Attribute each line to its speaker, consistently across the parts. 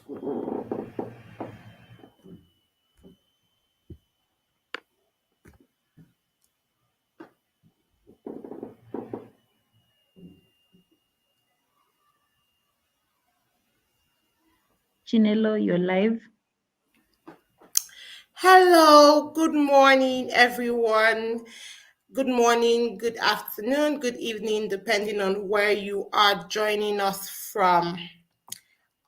Speaker 1: Chinelo, you're live.
Speaker 2: Hello, good morning, everyone. Good morning, good afternoon, good evening, depending on where you are joining us from.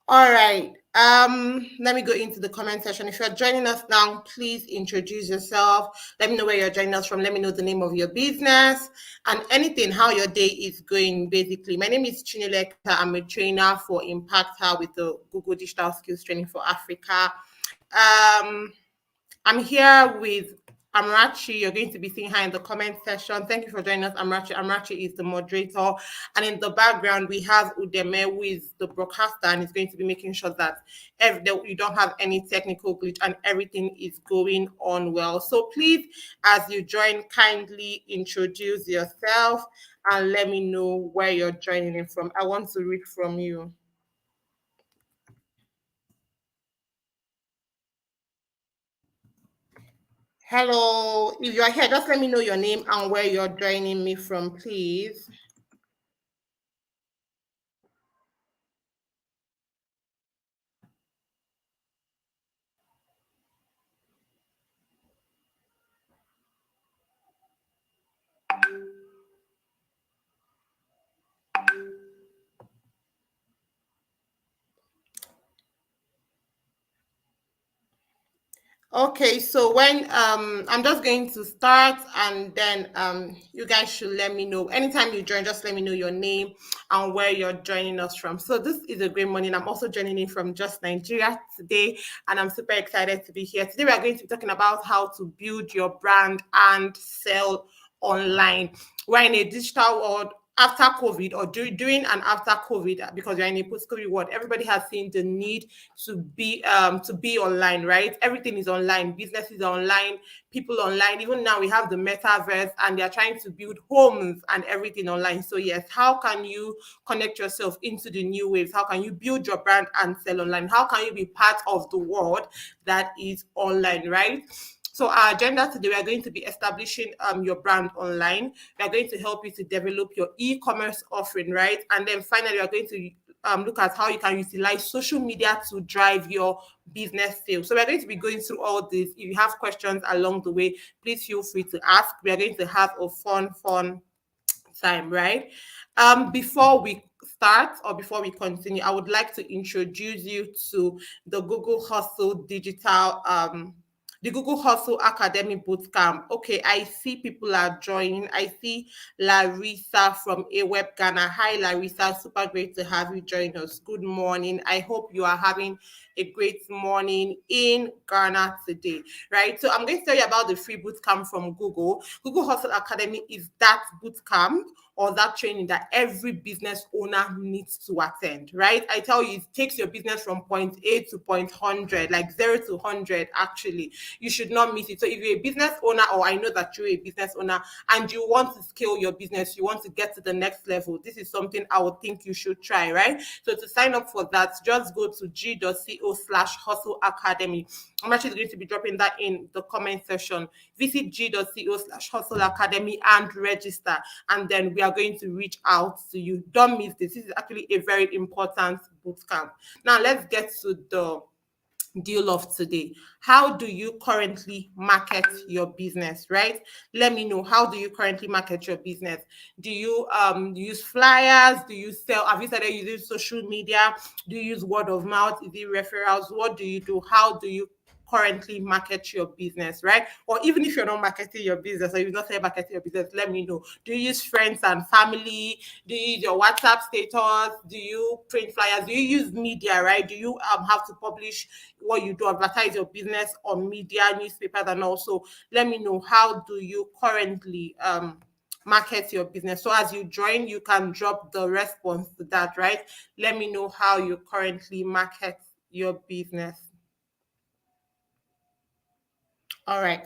Speaker 2: All right. Let me go into the comment section. If you're joining us now, please introduce yourself. Let me know where you're joining us from. Let me know the name of your business and anything, how your day is going, basically. My name is Chineleka. I'm a trainer for Impactor with the Google Digital Skills Training for Africa. I'm here with Amrachi. You're going to be seeing her in the comment section. Thank you for joining us, Amrachi. Amrachi is the moderator. And in the background, we have Udeme, who is the broadcaster, and is going to be making sure that you don't have any technical glitch and everything is going on well. So please, as you join, kindly introduce yourself and let me know where you're joining in from. I want to read from you. Hello, if you're here, just let me know your name and where you're joining me from, please. Okay, so when I'm just going to start and then you guys should let me know. Anytime you join, just let me know your name and where you're joining us from. So this is a great morning. I'm also joining in from just Nigeria today, and I'm super excited to be here. Today we are going to be talking about how to build your brand and sell online. We're in a digital world after COVID or during and after COVID, because you're in a post-COVID world. Everybody has seen the need to be online, right? Everything is online, businesses are online, people online. Even now we have the metaverse, and they're trying to build homes and everything online. So yes, how can you connect yourself into the new waves? How can you build your brand and sell online? How can you be part of the world that is online, right? So our agenda today, we are going to be establishing your brand online. We are going to help you to develop your e-commerce offering, right? And then finally, we are going to look at how you can utilize social media to drive your business sales. So we're going to be going through all this. If you have questions along the way, please feel free to ask. We are going to have a fun time, right? Before we start or before we continue, I would like to introduce you to the Google Hustle Digital the Google Hustle Academy Bootcamp. Okay, I see people are joining. I see Larissa from AWeb Ghana. Hi, Larissa. Super great to have you join us. Good morning. I hope you are having a great morning in Ghana today, right? So I'm going to tell you about the free bootcamp from Google. Google Hustle Academy is that bootcamp or that training that every business owner needs to attend, right? I tell you, it takes your business from point A to point 100, like 0 to 100, actually. You should not miss it. So if you're a business owner, or I know that you're a business owner and you want to scale your business, you want to get to the next level, this is something I would think you should try, right? So to sign up for that, just go to g.co/hustle academy. I'm actually going to be dropping that in the comment section. Visit g.co/hustle academy and register, and then we are going to reach out to you. Don't miss this. This is actually a very important bootcamp. Now let's get to the deal of today. How do you currently market your business, right? Let me know, how do you currently market your business? Do you use flyers? Do you sell? Have you started using social media? Do you use word of mouth? Is it referrals? What do you do? How do you currently market your business, right? Or even if you're not marketing your business or you've not started marketing your business, let me know. Do you use friends and family? Do you use your WhatsApp status? Do you print flyers? Do you use media, right? Do you have to publish what you do, advertise your business on media, newspapers, and also let me know, how do you currently market your business? So as you join, you can drop the response to that, right? Let me know how you currently market your business. All right.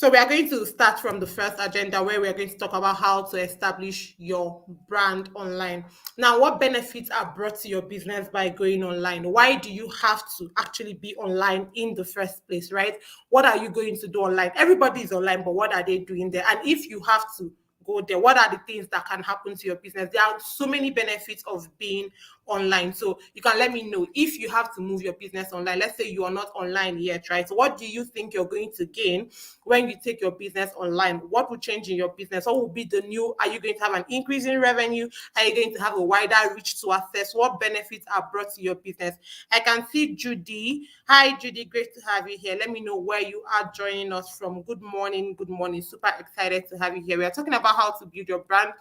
Speaker 2: So we are going to start from the first agenda where we are going to talk about how to establish your brand online. Now, what benefits are brought to your business by going online? Why do you have to actually be online in the first place, right? What are you going to do online? Everybody is online, but what are they doing there? And if you have to go there, what are the things that can happen to your business? There are so many benefits of being online. So you can let me know if you have to move your business online. Let's say you are not online yet, right? So what do you think you're going to gain when you take your business online? What will change in your business? What will be the new? Are you going to have an increase in revenue? Are you going to have a wider reach to access? What benefits are brought to your business? I can see Judy. Hi, Judy. Great to have you here. Let me know where you are joining us from. Good morning. Good morning. Super excited to have you here. We are talking about how to build your brand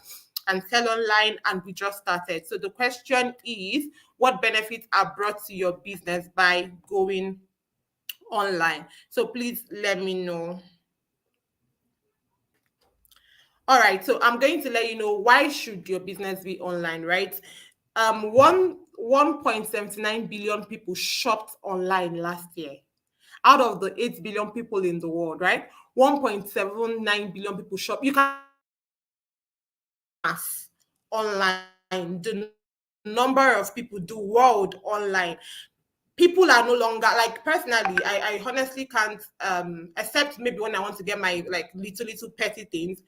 Speaker 2: and sell online, and we just started. So the question is, what benefits are brought to your business by going online? So please let me know. All right, so I'm going to let you know why should your business be online, right? 1.79 billion people shopped online last year. Out of the 8 billion people in the world, right? 1.79 billion people shop. You can mass online. The number of people do world online. People are no longer, like, personally, I honestly can't, except maybe when I want to get my like little petty things.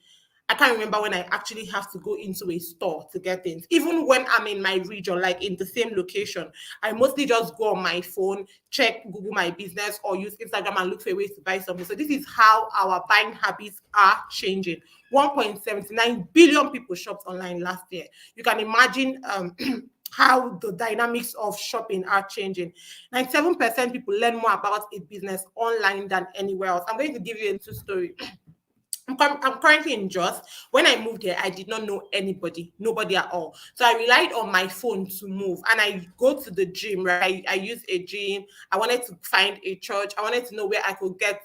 Speaker 2: I can't remember when I actually have to go into a store to get things. Even when I'm in my region, like in the same location, I mostly just go on my phone, check Google My Business, or use Instagram and look for ways to buy something. So this is how our buying habits are changing. 1.79 billion people shopped online last year. You can imagine how the dynamics of shopping are changing. 97% people learn more about a business online than anywhere else. I'm going to give you a true story. I'm currently in Jos. When I moved here, I did not know anybody, nobody at all. So I relied on my phone to move. And I go to the gym, right? I use a gym. I wanted to find a church. I wanted to know where I could get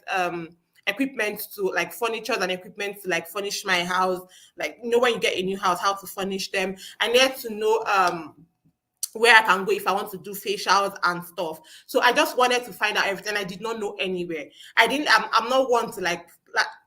Speaker 2: equipment to, like, furniture and equipment to, like, furnish my house. Like, when you get a new house, how to furnish them. I needed to know where I can go if I want to do facials and stuff. So I just wanted to find out everything. I did not know anywhere. I'm not one to like,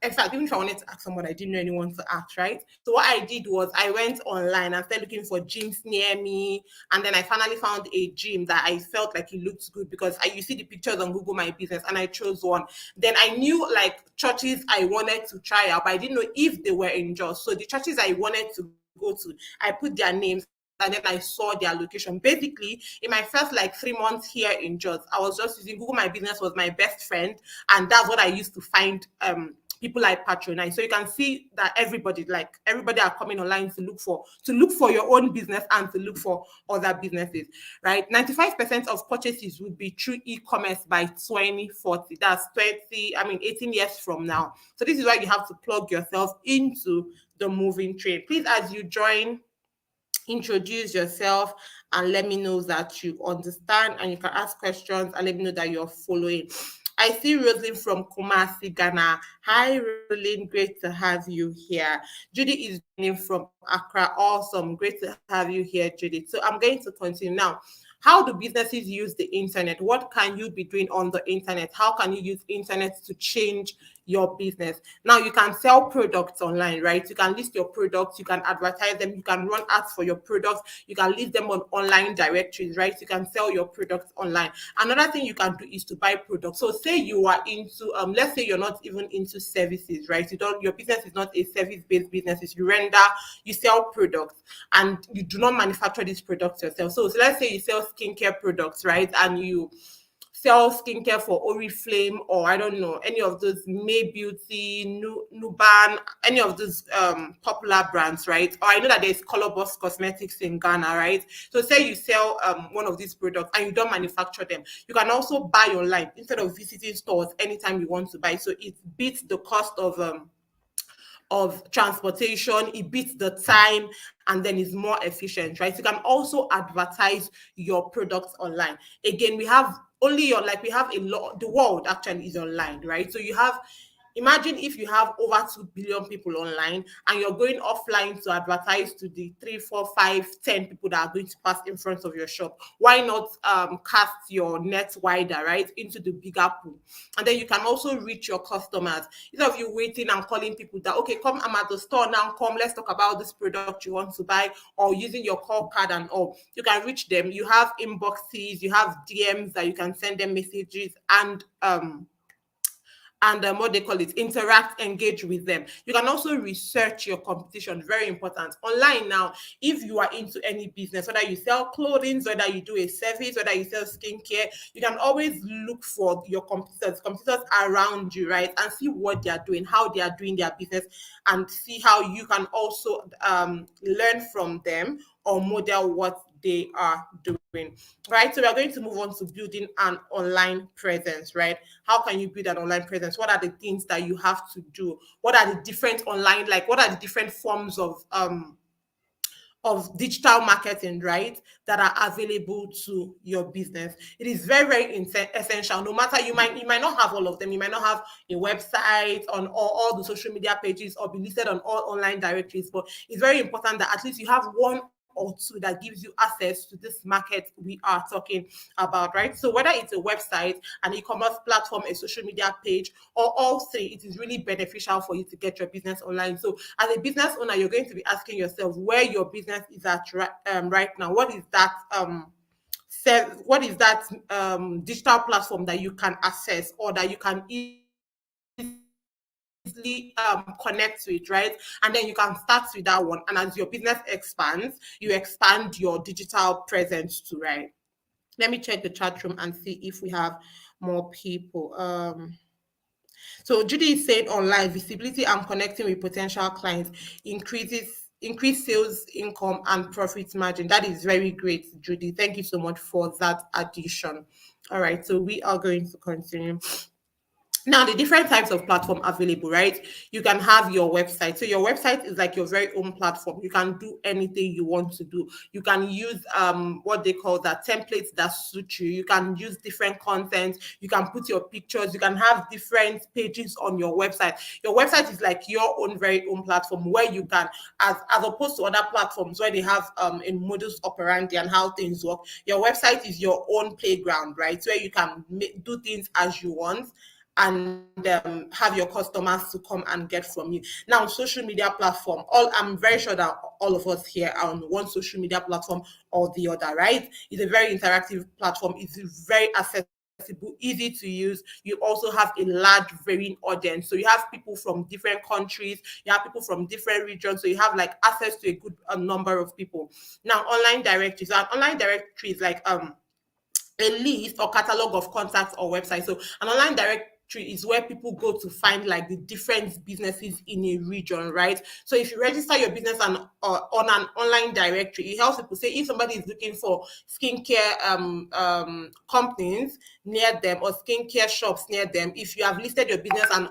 Speaker 2: in fact, even if I wanted to ask someone, I didn't know anyone to ask, right? So what I did was I went online and started looking for gyms near me. And then I finally found a gym that I felt like it looked good because you see the pictures on Google My Business, and I chose one. Then I knew, like, churches I wanted to try out, but I didn't know if they were in Jos. So the churches I wanted to go to, I put their names, and then I saw their location. Basically, in my first like 3 months here in Jos, I was just using Google My Business was my best friend, and that's what I used to find people like patronize. So you can see that everybody are coming online to look for your own business and to look for other businesses, right? 95% of purchases would be through e-commerce by 2040. That's 18 years from now. So this is why you have to plug yourself into the moving train. Please, as you join, introduce yourself and let me know that you understand, and you can ask questions and let me know that you're following. I see Rosalind from Kumasi, Ghana. Hi, Rosalind. Great to have you here. Judy is joining from Accra. Awesome. Great to have you here, Judy. So I'm going to continue now. How do businesses use the internet? What can you be doing on the internet? How can you use internet to change your business? Now, you can sell products online, right? You can list your products, you can advertise them, you can run ads for your products, you can list them on online directories, right? You can sell your products online. Another thing you can do is to buy products. So say you are into let's say you're not even into services, right? Your business is not a service-based business. You sell products, and you do not manufacture these products yourself. So let's say you sell skincare products, right? And you sell skincare for Oriflame, or I don't know, any of those May Beauty, Nuban, any of those popular brands, right? Or I know that there's Color Boss Cosmetics in Ghana, right? So say you sell one of these products and you don't manufacture them. You can also buy online instead of visiting stores anytime you want to buy. So it beats the cost of transportation, it beats the time, and then is more efficient, right? You can also advertise your products online. Again, we have a lot, the world actually is online, right? So you have imagine if you have over 2 billion people online and you're going offline to advertise to the 3, 4, 5, 10 people that are going to pass in front of your shop. Why not cast your net wider, right, into the bigger pool? And then you can also reach your customers instead of you waiting and calling people that, okay, come, I'm at the store now, come, let's talk about this product you want to buy, or using your call card and all. You can reach them. You have inboxes, you have DMs that you can send them messages, and what they call it, interact, engage with them. You can also research your competition, very important. Online now, if you are into any business, whether you sell clothing, whether you do a service, whether you sell skincare, you can always look for your competitors around you, right? And see what they are doing, how they are doing their business, and see how you can also learn from them or model what they are doing, right? So we are going to move on to building an online presence, right? How can you build an online presence? What are the things that you have to do? What are the different online, like what are the different forms of digital marketing, right, that are available to your business? It is very, very essential. No matter, you might not have all of them. You might not have a website on all the social media pages or be listed on all online directories, but it's very important that at least you have one or two that gives you access to this market we are talking about, right? So whether it's a website, an e-commerce platform, a social media page, or all three, it is really beneficial for you to get your business online. So as a business owner, you're going to be asking yourself where your business is at right now. What is that digital platform that you can access or that you can easily connect to it, right? And then you can start with that one. And as your business expands, you expand your digital presence too, right? Let me check the chat room and see if we have more people. So Judy is saying online visibility and connecting with potential clients increase sales income and profit margin. That is very great, Judy. Thank you so much for that addition. All right, so we are going to continue. Now, the different types of platform available, right? You can have your website. So your website is like your very own platform. You can do anything you want to do. You can use what they call that templates that suit you. You can use different content. You can put your pictures. You can have different pages on your website. Your website is like your own very own platform where you can, as opposed to other platforms where they have a modus operandi and how things work. Your website is your own playground, right? Where you can do things as you want and have your customers to come and get from you. Now, social media platform, I'm very sure that all of us here are on one social media platform or the other, right? It's a very interactive platform. It's very accessible, easy to use. You also have a large varying audience. So you have people from different countries, you have people from different regions. So you have like access to a good number of people. Now, online directories. An online directory is like a list or catalog of contacts or websites. So an online directory is where people go to find like the different businesses in a region, right? So if you register your business on an online directory, it helps people say if somebody is looking for skincare companies near them or skincare shops near them, if you have listed your business on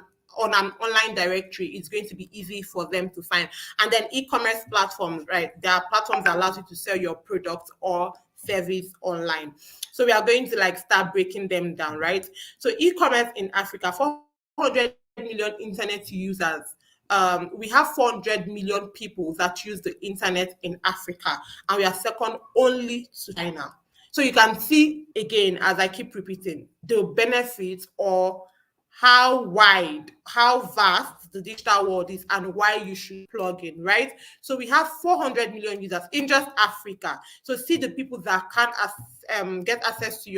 Speaker 2: an online directory, it's going to be easy for them to find. And then e-commerce platforms, right? There are platforms that allow you to sell your product or service online. So we are going to like start breaking them down, right? So e-commerce in Africa, 400 million internet users. We have 400 million people that use the internet in Africa, and we are second only to China. So you can see again, as I keep repeating, the benefits or how wide, how vast the digital world is and why you should plug in, right? So we have 400 million users in just Africa. So see the people that can gain access to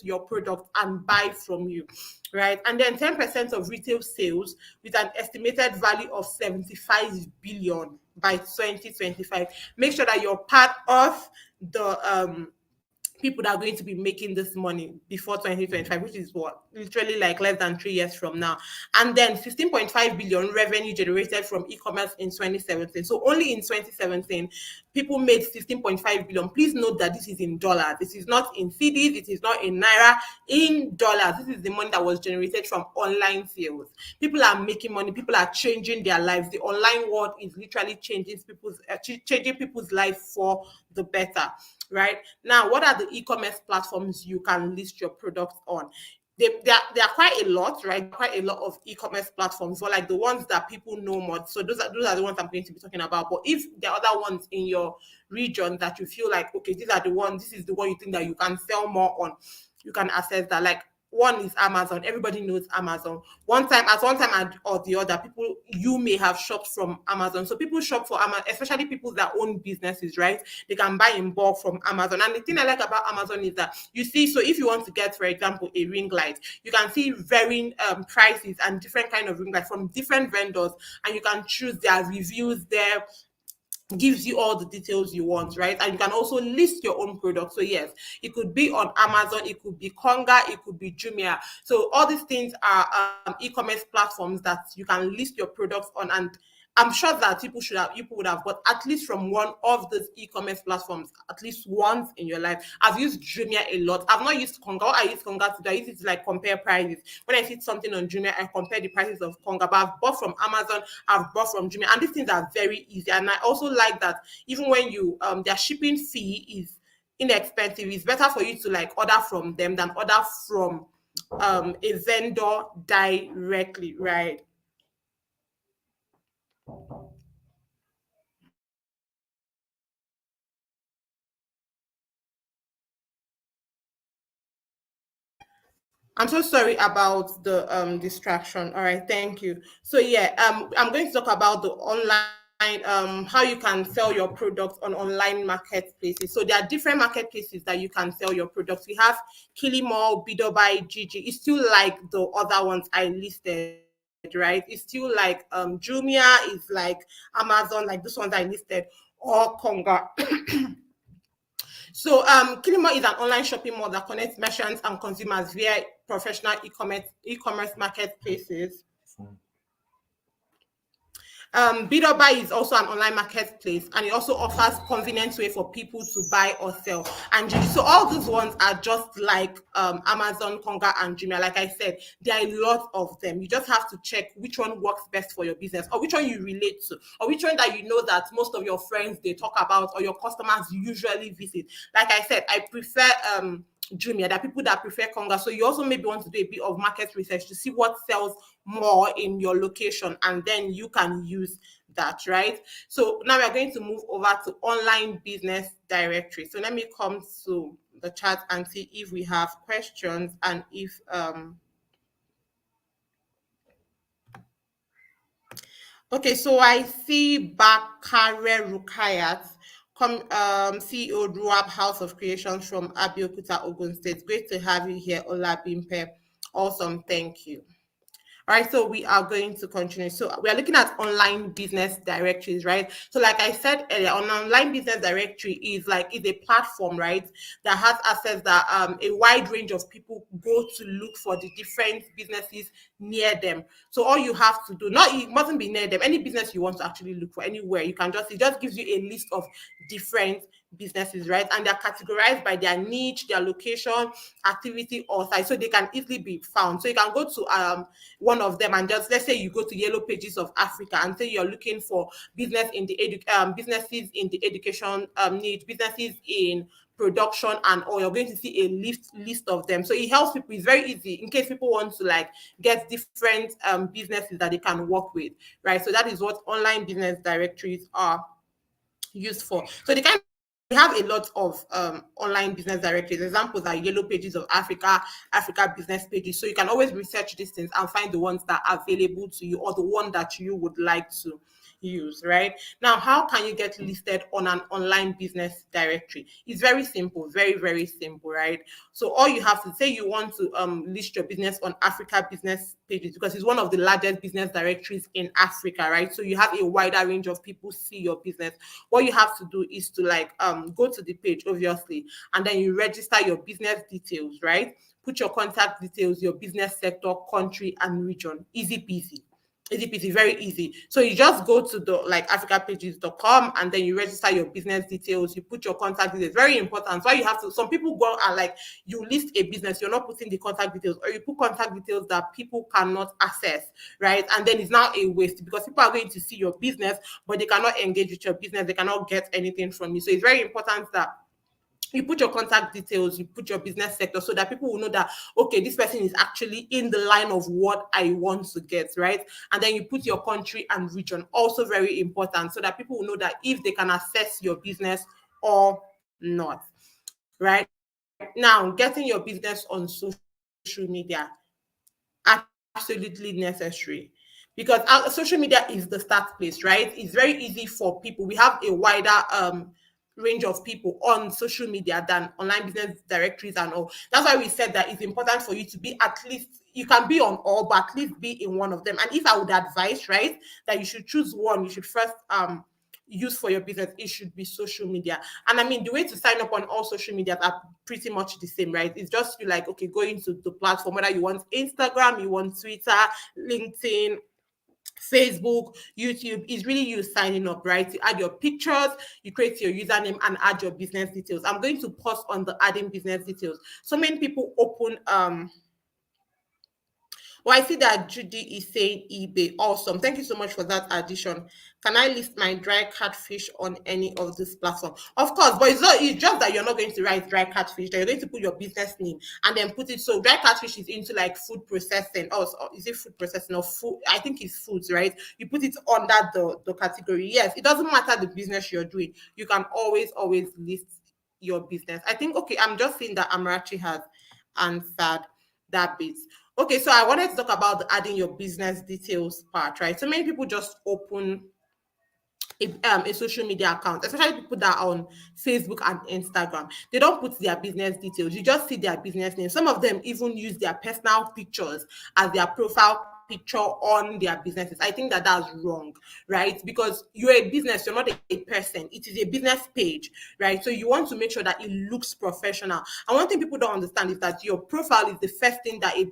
Speaker 2: your product and buy from you, right? And then 10% of retail sales with an estimated value of 75 billion by 2025. Make sure that you're part of the people that are going to be making this money before 2025, which is what literally like less than 3 years from now. And then 15.5 billion revenue generated from e-commerce in 2017. So only in 2017, people made 15.5 billion. Please note that this is in dollars. This is not in cedis. It is not in naira. In dollars, this is the money that was generated from online sales. People are making money. People are changing their lives. The online world is literally changing people's lives for the better, right? Now, what are the e-commerce platforms you can list your products on? there are quite a lot, right? Quite a lot of e-commerce platforms, but like the ones that people know more. So those are the ones I'm going to be talking about. But if there are other ones in your region that you feel like, okay, these are the ones, this is the one you think that you can sell more on, you can access that. Like one is Amazon. Everybody knows Amazon. One time or the other, people you may have shopped from Amazon. So people shop for Amazon, especially people that own businesses, right? They can buy in bulk from Amazon. And the thing I like about Amazon is that you see, so if you want to get, for example, a ring light, you can see varying prices and different kind of ring light from different vendors, and you can choose their reviews there, gives you all the details you want, right? And you can also list your own product. So yes, it could be on Amazon, it could be Konga, it could be Jumia. So all these things are e-commerce platforms that you can list your products on, and I'm sure that people would have bought at least from one of these e-commerce platforms at least once in your life. I've used Jumia a lot. I've not used Konga. What I use Konga to do, I use it to like compare prices. When I see something on Jumia, I compare the prices of Konga. But I've bought from Amazon, I've bought from Jumia, and these things are very easy. And I also like that even when you their shipping fee is inexpensive, it's better for you to like order from them than order from a vendor directly, right? I'm so sorry about the distraction. All right, thank you. So yeah, I'm going to talk about the online how you can sell your products on online marketplaces. So there are different marketplaces that you can sell your products. We have Kilimall, Bidobuy, Gigi. It's still like the other ones I listed, right? It's still like Jumia is like Amazon, like this ones I listed, or Konga. So, Kilimo is an online shopping mall that connects merchants and consumers via professional e-commerce marketplaces. Bidobuy is also an online marketplace, and it also offers convenient way for people to buy or sell. And so all these ones are just like Amazon, Konga, and Jumia. Like I said, there are a lot of them. You just have to check which one works best for your business, or which one you relate to, or which one that you know that most of your friends they talk about, or your customers usually visit. Like I said, I prefer Jumia. There are people that prefer Konga. So you also maybe want to do a bit of market research to see what sells more in your location, and then you can use that, right? So now we're going to move over to online business directory. So let me come to the chat and see if we have questions, and if okay, so I see Bakare Rukayat, CEO Ruab House of Creations from Abeokuta, Ogun State. Great to have you here, Ola Bimpe. Awesome, thank you. All right, so we are going to continue. So we are looking at online business directories, right? So like I said earlier, an online business directory is a platform, right, that has access that a wide range of people go to look for the different businesses near them. So all you have to do, not it mustn't be near them, any business you want to actually look for anywhere, you can just it just gives you a list of different businesses, right? And they're categorized by their niche, their location, activity, or size, so they can easily be found. So you can go to one of them and just let's say you go to Yellow Pages of Africa and say you're looking for businesses in the education niche, businesses in production, and or you're going to see a list of them. So it helps people. It's very easy in case people want to like get different businesses that they can work with, right? So that is what online business directories are used for. So the kind we have a lot of online business directories. Examples are Yellow Pages of Africa, Africa Business Pages. So you can always research these things and find the ones that are available to you or the one that you would like to use, right? Now, how can you get listed on an online business directory? It's very simple, very, very simple, right? So all you have to say you want to list your business on Africa Business Pages because it's one of the largest business directories in Africa, right? So you have a wider range of people see your business. What you have to do is to like go to the page, obviously, and then you register your business details, right? Put your contact details, your business sector, country, and region. Easy peasy. Easy peasy, very easy. So you just go to the like africapages.com and then you register your business details, you put your contact details. Very important. So you have to some people go and like you list a business, you're not putting the contact details, or you put contact details that people cannot access, right? And then it's now a waste because people are going to see your business, but they cannot engage with your business, they cannot get anything from you. So it's very important that you put your contact details, you put your business sector so that people will know that, okay, this person is actually in the line of what I want to get, right? And then you put your country and region, also very important, so that people will know that if they can access your business or not, right? Now, getting your business on social media, absolutely necessary, because social media is the start place, right? It's very easy for people. We have a wider range of people on social media than online business directories and all. That's why we said that it's important for you to be at least, you can be on all, but at least be in one of them. And if I would advise, right, that you should choose one, you should first use for your business, it should be social media. And I mean, the way to sign up on all social media are pretty much the same, right? It's just you like, okay, go into the platform, whether you want Instagram, you want Twitter, LinkedIn, Facebook, YouTube. Is really you signing up, right? You add your pictures, you create your username and add your business details. I'm going to pause on the adding business details. So many people open well, I see that Judy is saying eBay. Awesome. Thank you so much for that addition. Can I list my dry catfish on any of this platform? Of course, but it's just that you're not going to write dry catfish. That you're going to put your business name and then put it. So dry catfish is into like food processing. Oh, is it food processing or food? I think it's foods, right? You put it under the category. Yes, it doesn't matter the business you're doing. You can always list your business. I think, okay, I'm just seeing that Amarachi has answered that bit. Okay, so I wanted to talk about the adding your business details part, right? So many people just open a social media account, especially people that are on Facebook and Instagram. They don't put their business details. You just see their business name. Some of them even use their personal pictures as their profile picture on their businesses. I think that that's wrong, right? Because you're a business, you're not a person. It is a business page, right? So you want to make sure that it looks professional. And one thing people don't understand is that your profile is the first thing that a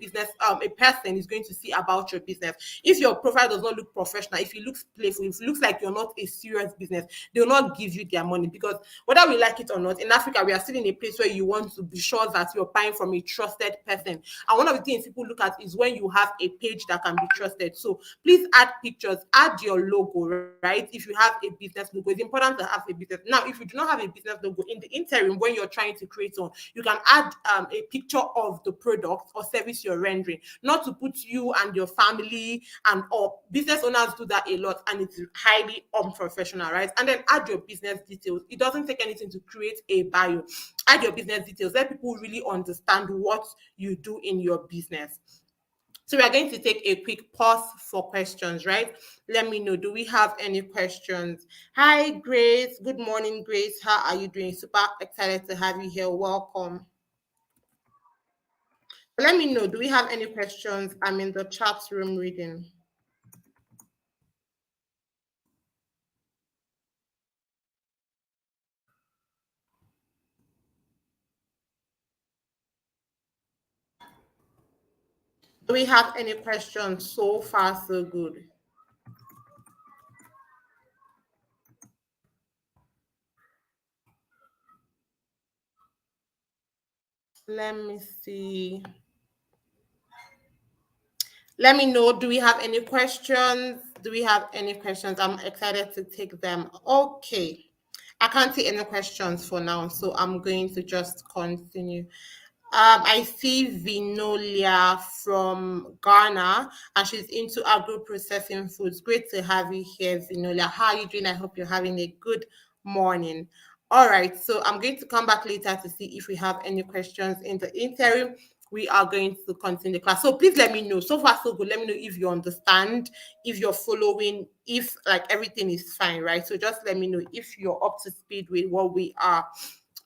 Speaker 2: person is going to see about your business. If your profile does not look professional, if it looks playful, if it looks like you're not a serious business, they will not give you their money. Because whether we like it or not, in Africa, we are still in a place where you want to be sure that you're buying from a trusted person. And one of the things people look at is when you have a page that can be trusted. So please add pictures, add your logo, right? If you have a business logo, it's important to have a business. Now, if you do not have a business logo, in the interim, when you're trying to create one, you can add a picture of the product or service you're rendering, not to put you and your family and or business owners do that a lot, and it's highly unprofessional, right? And then add your business details. It doesn't take anything to create a bio. Add your business details. Let people really understand what you do in your business. So we are going to take a quick pause for questions, right? Let me know. Do we have any questions? Hi, Grace. Good morning, Grace. How are you doing? Super excited to have you here. Welcome. Let me know. Do we have any questions? I'm in the chat room reading. Do we have any questions? So far, so good. Let me see. Let me know. Do we have any questions? Do we have any questions? I'm excited to take them. Okay. I can't see any questions for now, so I'm going to just continue. I see Vinolia from Ghana, and she's into agro processing foods. Great to have you here, Vinolia. How are you doing? I hope you're having a good morning. All right, so I'm going to come back later to see if we have any questions. In the interim, we are going to continue the class. So please let me know. So far, so good. Let me know if you understand, if you're following, if like everything is fine, right? So just let me know if you're up to speed with what we are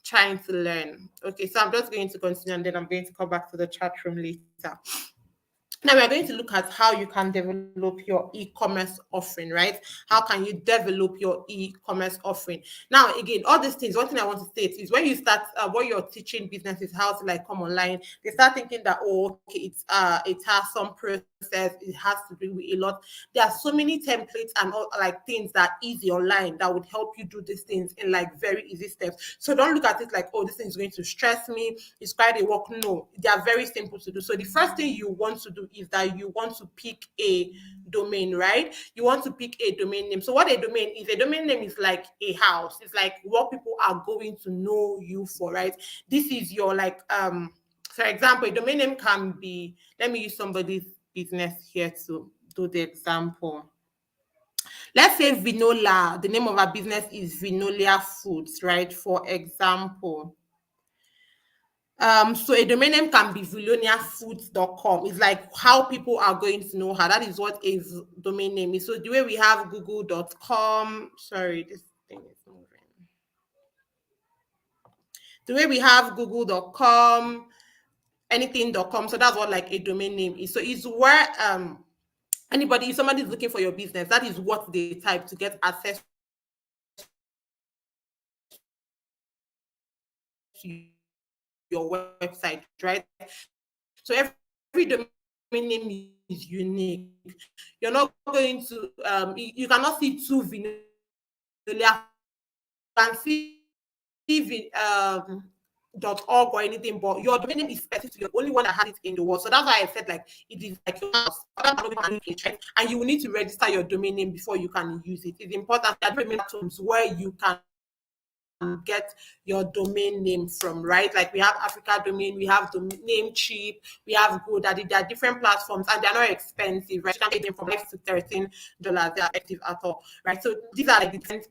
Speaker 2: trying to learn. Okay, so I'm just going to continue and then I'm going to come back to the chat room later. Now we're going to look at how you can develop your e-commerce offering, right? How can you develop your e-commerce offering? Now, again, all these things, one thing I want to state is when you start, what you're teaching businesses how to like come online, they start thinking that, oh, okay, it has some process, it has to do with a lot. There are so many templates and all like things that are easy online that would help you do these things in like very easy steps. So don't look at it like, oh, this thing is going to stress me. It's quite a work. No, they are very simple to do. So the first thing you want to do is that you want to pick a domain, right? You want to pick a domain name. So what a domain name is like a house. It's like what people are going to know you for, right? This is your like for example, a domain name can be, let me use somebody's business here to do the example. Let's say Vinola, the name of our business is Vinolia Foods, right? For example. So a domain name can be viloniafoods.com. It's like how people are going to know her. That is what a domain name is. So the way we have google.com, sorry, this thing is moving. The way we have google.com, anything.com. So that's what like a domain name is. So it's where anybody, if somebody is looking for your business, that is what they type to get access to your website, right? So every domain name is unique. You're not going to you cannot see two vanilla. You can see .org or anything, but your domain name is specific to your only one that has it in the world. So that's why I said like it is like your house. And you will need to register your domain name before you can use it. It's important that domain terms where you can get your domain name from, right? Like we have Africa Domain, we have Namecheap, we have GoDaddy. There are different platforms and they're not expensive, right? You can get them from $5 to $13. They are effective at all, right? So these are like different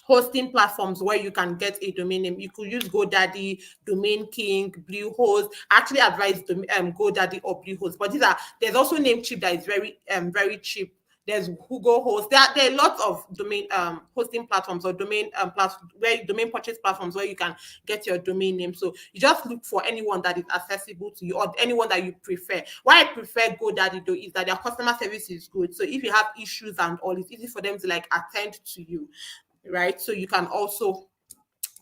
Speaker 2: hosting platforms where you can get a domain name. You could use GoDaddy, Domain King, Bluehost. I actually advise GoDaddy or Bluehost, but there's also Namecheap that is very cheap. There's Google Host. There are lots of domain hosting platforms or domain domain purchase platforms where you can get your domain name. So you just look for anyone that is accessible to you or anyone that you prefer. Why I prefer GoDaddy though is that their customer service is good. So if you have issues and all, it's easy for them to like attend to you, right? So you can also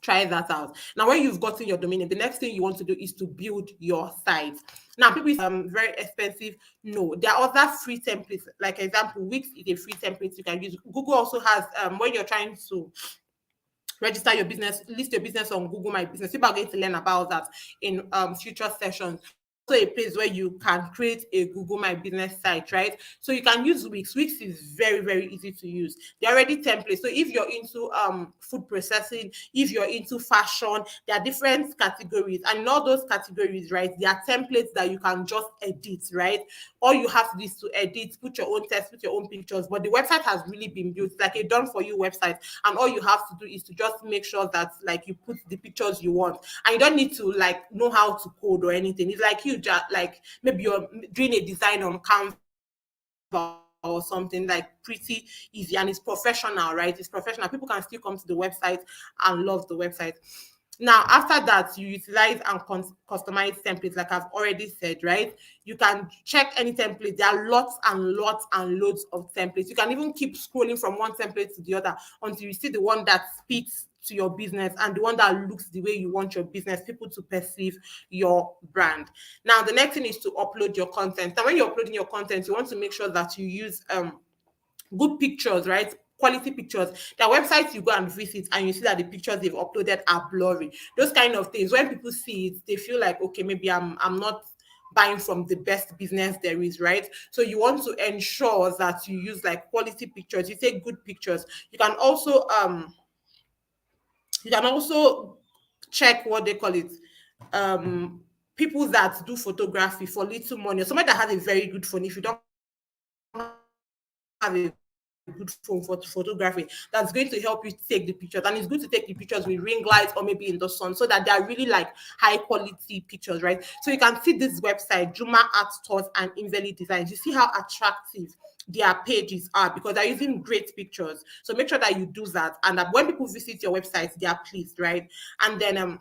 Speaker 2: try that out. Now, when you've gotten your domain name, the next thing you want to do is to build your site. Now, people very expensive. No, there are other free templates. Like example, Wix is a free template you can use. Google also has when you're trying to register your business, list your business on Google My Business. People are going to learn about that in future sessions. Also a place where you can create a Google My Business site, right? So you can use Wix. Wix is very easy to use. They're already templates. So if you're into food processing, if you're into fashion, there are different categories. And in all those categories, right, there are templates that you can just edit, right? All you have to do is to edit, put your own text, put your own pictures. But the website has really been built, like a done for you website. And all you have to do is to just make sure that like you put the pictures you want. And you don't need to like know how to code or anything. It's like you just like maybe you're doing a design on Canva or something, like pretty easy, and it's professional, right? It's professional. People can still come to the website and love the website. Now, after that, you utilize and customize templates, like I've already said, right? You can check any template. There are lots and lots and loads of templates. You can even keep scrolling from one template to the other until you see the one that fits to your business and the one that looks the way you want your business, people to perceive your brand. Now, the next thing is to upload your content. Now, when you're uploading your content, you want to make sure that you use good pictures, right? Quality pictures. There are websites you go and visit and you see that the pictures they've uploaded are blurry. Those kind of things. When people see it, they feel like, okay, maybe I'm not buying from the best business there is, right? So you want to ensure that you use like quality pictures. You take good pictures. You can also check what they call it. People that do photography for little money, or somebody that has a very good phone. If you don't have a good phone for photography, that's going to help you take the pictures, and it's good to take the pictures with ring lights or maybe in the sun so that they're really like high quality pictures, right? So you can see this website, Juma Art Stores and Invalid Designs. You see how attractive their pages are because they're using great pictures. So make sure that you do that, and that when people visit your website, they are pleased, right? And then I'm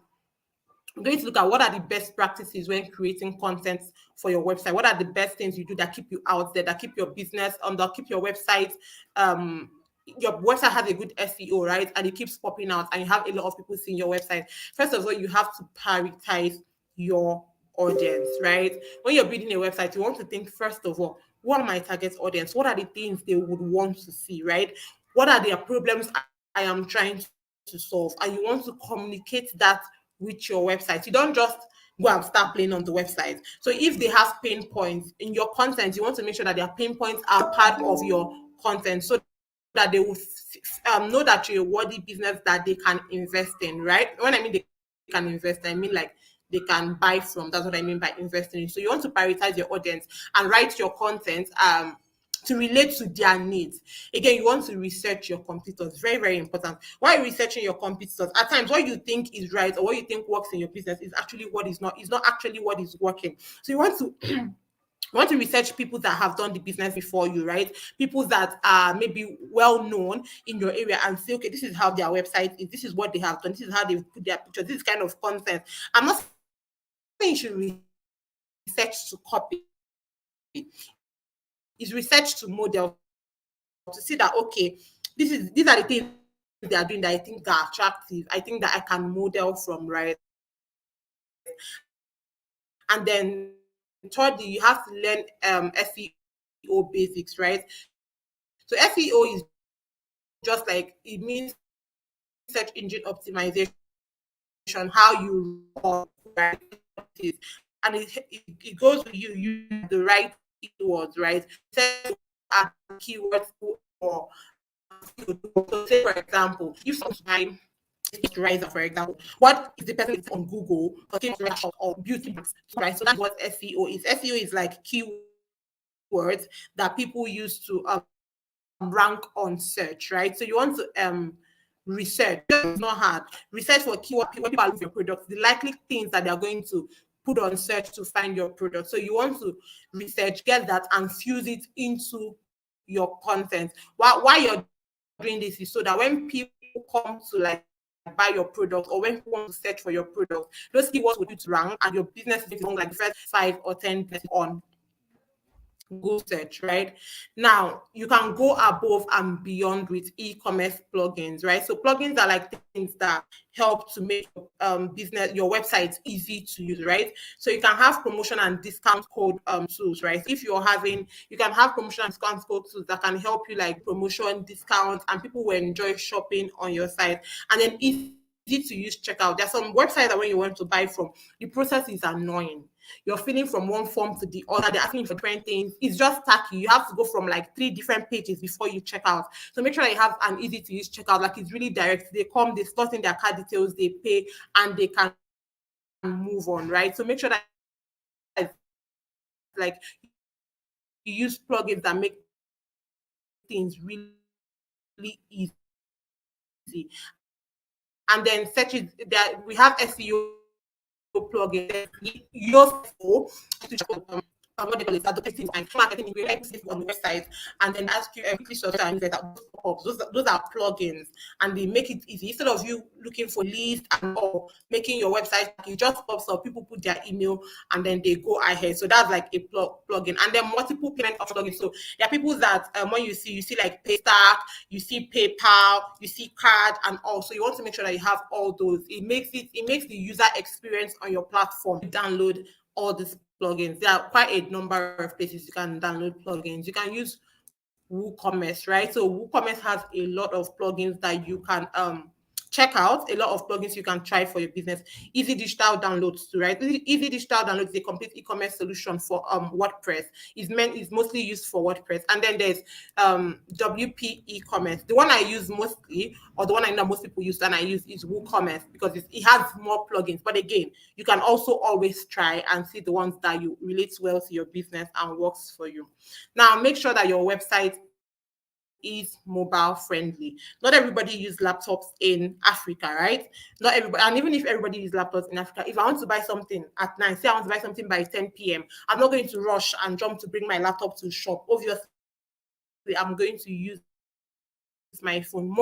Speaker 2: going to look at what are the best practices when creating content for your website. What are the best things you do that keep you out there, that keep your business that keep your website. Your website has a good SEO, right? And it keeps popping out, and you have a lot of people seeing your website. First of all, you have to prioritize your audience, right? When you're building a website, you want to think first of all, what are my target audience? What are the things they would want to see, right? What are their problems I am trying to solve? And you want to communicate that with your website. You don't just go and start playing on the website. So if they have pain points in your content, you want to make sure that their pain points are part of your content, so that they will know that you're a worthy business that they can invest in, right? When I mean they can invest, I mean like they can buy from. That's what I mean by investing in. So you want to prioritize your audience and write your content to relate to their needs. Again, you want to research your competitors. Very, very important. While researching your competitors, at times what you think is right or what you think works in your business is actually what is not. Is not actually what is working. So you want to you want to research people that have done the business before you, right? People that are maybe well known in your area and say, okay, this is how their website is, this is what they have done, this is how they put their pictures, this kind of content. I'm not saying you should research to copy, is research to model, to see that okay, these are the things they are doing that I think are attractive, I think that I can model from, right? And then thirdly, you have to learn SEO basics, right? So SEO is just like, it means search engine optimization, how you right? And it goes with you use the right keywords, right? Set keywords or so say for example, if someone riser, for example, what is the person on Google for or beauty marks, right? So that's what SEO is. SEO is like keywords that people use to rank on search, right? So you want to research. It's not hard. Research for keyword when people are looking for your products, the likely things that they are going to put on search to find your product. So you want to research, get that, and fuse it into your content. Why you're doing this is so that when people come to like buy your product or when people want to search for your product, those keywords will do to rank and your business is like the first 5 or 10 on Google search, right? Now, you can go above and beyond with e-commerce plugins, right? So plugins are like things that help to make business, your website easy to use, right? So you can have promotion and discount code tools, right? If you're having, you can have promotion and discount code tools that can help you like promotion, discounts, and people will enjoy shopping on your site. And then easy to use checkout. There's some websites that when you want to buy from, the process is annoying. You're filling from one form to the other. They're asking you for different things. It's just tacky. You have to go from like 3 different pages before you check out. So make sure that you have an easy to use checkout. Like it's really direct. They come, they slot in their card details, they pay, and they can move on, right? So make sure that like you use plugins that make things really, really easy. And then search it that we have SEO plugin, use to what they call it, advocacy and marketing on the website, and then ask you quickly search and that those are plugins, and they make it easy. Instead of you looking for leads and all, making your website, it just pops up, people put their email and then they go ahead. So that's like a plugin. And then multiple payment option plugins. So there are people that when you see like Paystack, you see PayPal, you see card and all. So you want to make sure that you have all those. It makes the user experience on your platform. Download all these plugins. There are quite a number of places you can download plugins. You can use WooCommerce, right? So WooCommerce has a lot of plugins that you can check out, a lot of plugins you can try for your business. Easy Digital Downloads too, right? Easy Digital Downloads is a complete e-commerce solution for WordPress. It's mostly used for WordPress. And then there's WP e-commerce. The one I use mostly, or the one I know most people use and I use, is WooCommerce because it has more plugins. But again, you can also always try and see the ones that you relate well to your business and works for you. Now, make sure that your website is mobile friendly. Not everybody use laptops in Africa, right? Not everybody, and even if everybody uses laptops in Africa, if I want to buy something at 9, say I want to buy something by 10 p.m., I'm not going to rush and jump to bring my laptop to shop. Obviously, I'm going to use my phone.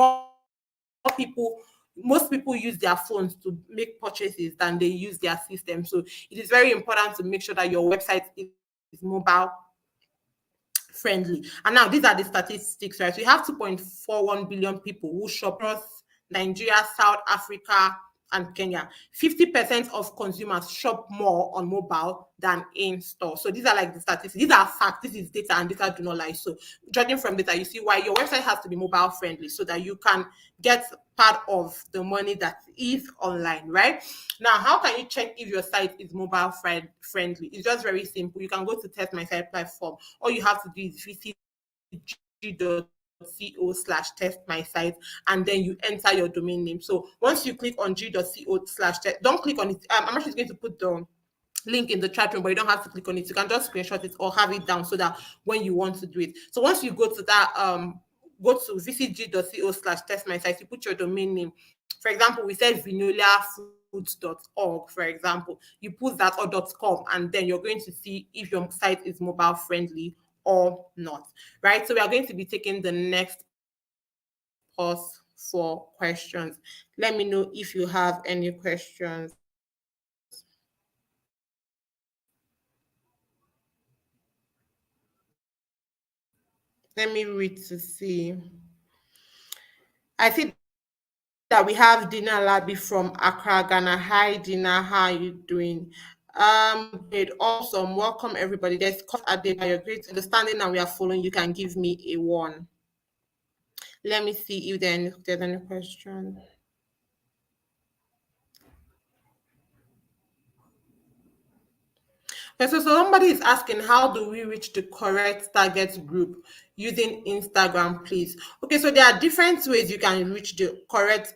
Speaker 2: People Most people use their phones to make purchases than they use their system. So it is very important to make sure that your website is mobile friendly. And now these are the statistics, right? So you have 2.41 billion people who shop across Nigeria, South Africa, and Kenya. 50% of consumers shop more on mobile than in store. So these are like the statistics. These are facts. This is data, and data do not lie. So judging from data, you see why your website has to be mobile friendly so that you can get part of the money that is online, right? Now, how can you check if your site is mobile friendly? It's just very simple. You can go to Test My Site platform. All you have to do is visit g.co/test my site, and then you enter your domain name. So once you click on g.co/test, don't click on it. I'm actually going to put the link in the chat room, but you don't have to click on it. You can just screenshot it or have it down so that when you want to do it. So once you go to that, go to visit g.co/test my site, you put your domain name. For example, we said vinoliafoods.org, for example. You put that or .com, and then you're going to see if your site is mobile friendly or not, right? So we are going to be taking the next pause for questions. Let me know if you have any questions. Let me read to see. I see that we have Dina Labi from Accra, Ghana. Hi, Dina. How are you doing? Great, awesome. Welcome, everybody. There's Adeba. You're great understanding, and we are following. You can give me a one. Let me see if there's any question. Okay, so somebody is asking, how do we reach the correct target group using Instagram, please? Okay, so there are different ways you can reach the correct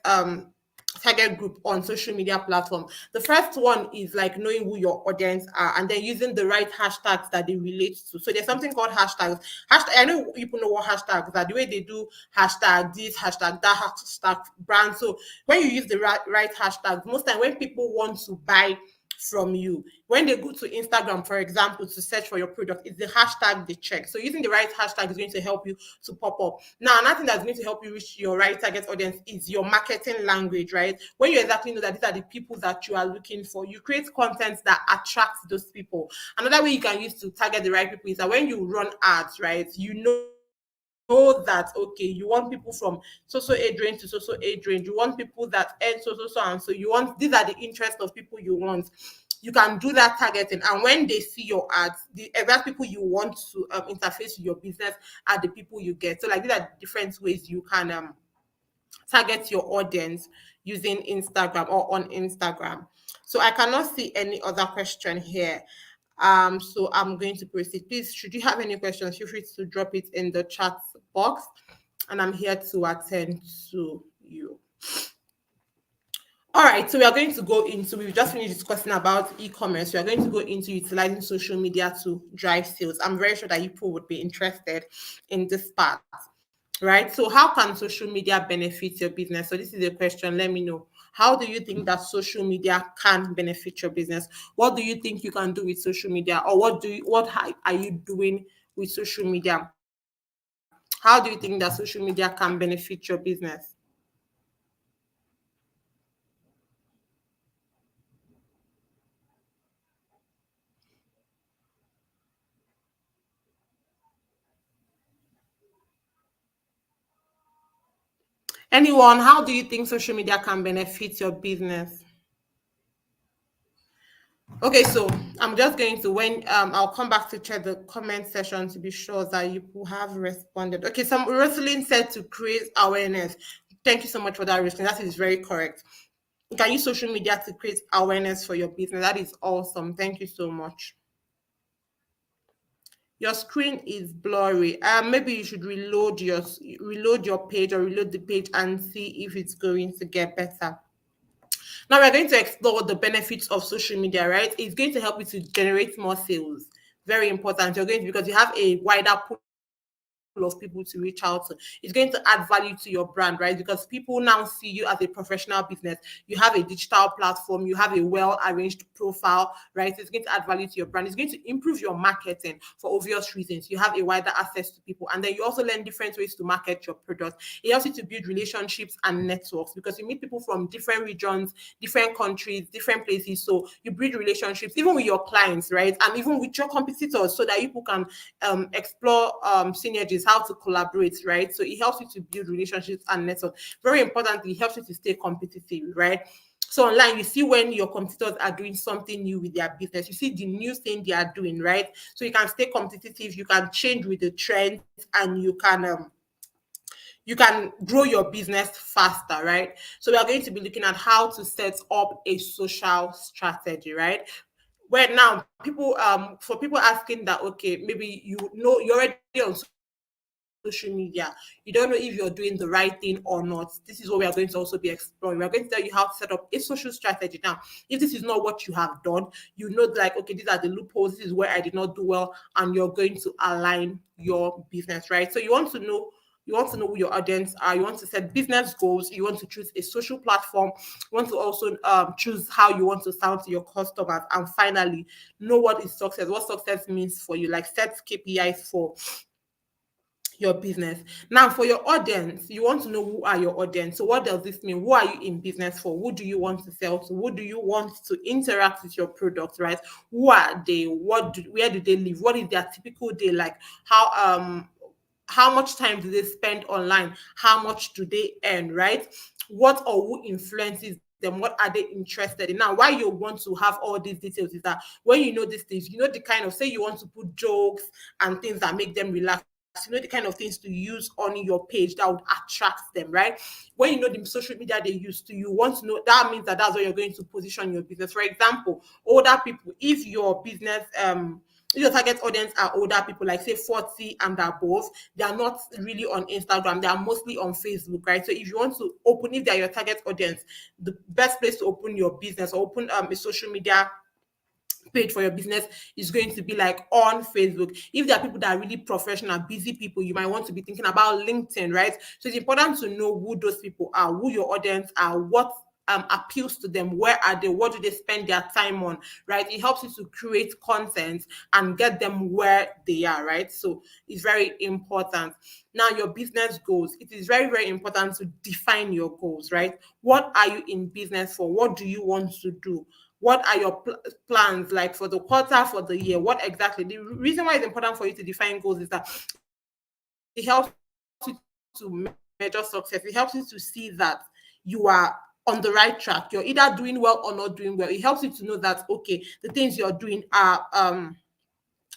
Speaker 2: target group on social media platform. The first one is like knowing who your audience are and then using the right hashtags that they relate to. So there's something called hashtags. I know people know what hashtags are, the way they do hashtag this, hashtag that, hashtag brand. So when you use the right hashtags, most time when people want to buy from you, when they go to Instagram, for example, to search for your product, it's the hashtag they check. So using the right hashtag is going to help you to pop up. Now, another thing that's going to help you reach your right target audience is your marketing language, right? When you exactly know that these are the people that you are looking for, you create content that attracts those people. Another way you can use to target the right people is that when you run ads, right, you know that okay, you want people from so age range to so age range, you want people that earn so and so, you want, these are the interests of people you want. You can do that targeting, and when they see your ads, the exact people you want to interface with your business are the people you get. So like these are different ways you can target your audience using Instagram or on Instagram. So I cannot see any other question here. So I'm going to proceed. Please, should you have any questions, feel free to drop it in the chat box, and I'm here to attend to you. All right, so we are going to go into, we've just finished discussing about e-commerce. We are going to go into utilizing social media to drive sales. I'm very sure that people would be interested in this part, right? So how can social media benefit your business? So this is a question. Let me know. How do you think that social media can benefit your business? What do you think you can do with social media, or are you doing with social media? How do you think that social media can benefit your business? Anyone, how do you think social media can benefit your business? Okay, so I'm just going to, when I'll come back to check the comment section to be sure that you have responded. Okay, so Rosalind said to create awareness. Thank you so much for that, Rosalind. That is very correct. You can use social media to create awareness for your business. That is awesome. Thank you so much. Your screen is blurry. Maybe you should reload your page, or reload the page and see if it's going to get better. Now we're going to explore the benefits of social media, right? It's going to help you to generate more sales. Very important. You're going to, because you have a wider pool of people to reach out to. It's going to add value to your brand, right? Because people now see you as a professional business. You have a digital platform, you have a well-arranged profile, right? It's going to add value to your brand. It's going to improve your marketing for obvious reasons. You have a wider access to people, and then you also learn different ways to market your product. It helps you to build relationships and networks, because you meet people from different regions, different countries, different places. So you build relationships even with your clients, right? And even with your competitors, so that people can explore synergies, how to collaborate, right? So it helps you to build relationships and network. Very importantly, it helps you to stay competitive, right? So online, you see when your competitors are doing something new with their business, you see the new thing they are doing, right? So you can stay competitive, you can change with the trends, and you can grow your business faster, right? So we are going to be looking at how to set up a social strategy, right? Where now people for people asking that, okay, maybe you're already on social media, you don't know if you're doing the right thing or not. This is what we are going to also be exploring. We are going to tell you how to set up a social strategy. Now, if this is not what you have done, you know, like, okay, these are the loopholes, this is where I did not do well, and you're going to align your business, right? So you want to know who your audience are. You want to set business goals. You want to choose a social platform. You want to also choose how you want to sound to your customers. And finally, know what is success, what success means for you. Like set KPIs for your business. Now, for your audience, you want to know who are your audience. So, what does this mean? Who are you in business for? Who do you want to sell to? Who do you want to interact with your product, right? Who are they? Where do they live? What is their typical day like? How much time do they spend online? How much do they earn, right? What or who influences them? What are they interested in? Now, why you want to have all these details is that when you know these things, you know the kind of, say you want to put jokes and things that make them relax. You know the kind of things to use on your page that would attract them, right? When you know the social media they use to, you want to know, that means that that's where you're going to position your business. For example, older people, if your business if your target audience are older people, like say 40 and above, they are not really on Instagram, they are mostly on Facebook, right? So if you want to open, if they are your target audience, the best place to open your business or open a social media page for your business is going to be like on Facebook. If there are people that are really professional, busy people, you might want to be thinking about LinkedIn, right? So it's important to know who those people are, who your audience are, what appeals to them, where are they, what do they spend their time on, right? It helps you to create content and get them where they are, right? So it's very important. Now, your business goals, it is very, very important to define your goals, right? What are you in business for? What do you want to do? What are your plans like for the quarter, for the year? What exactly? The reason why it's important for you to define goals is that it helps you to measure success. It helps you to see that you are on the right track. You're either doing well or not doing well. It helps you to know that, okay, the things you're doing are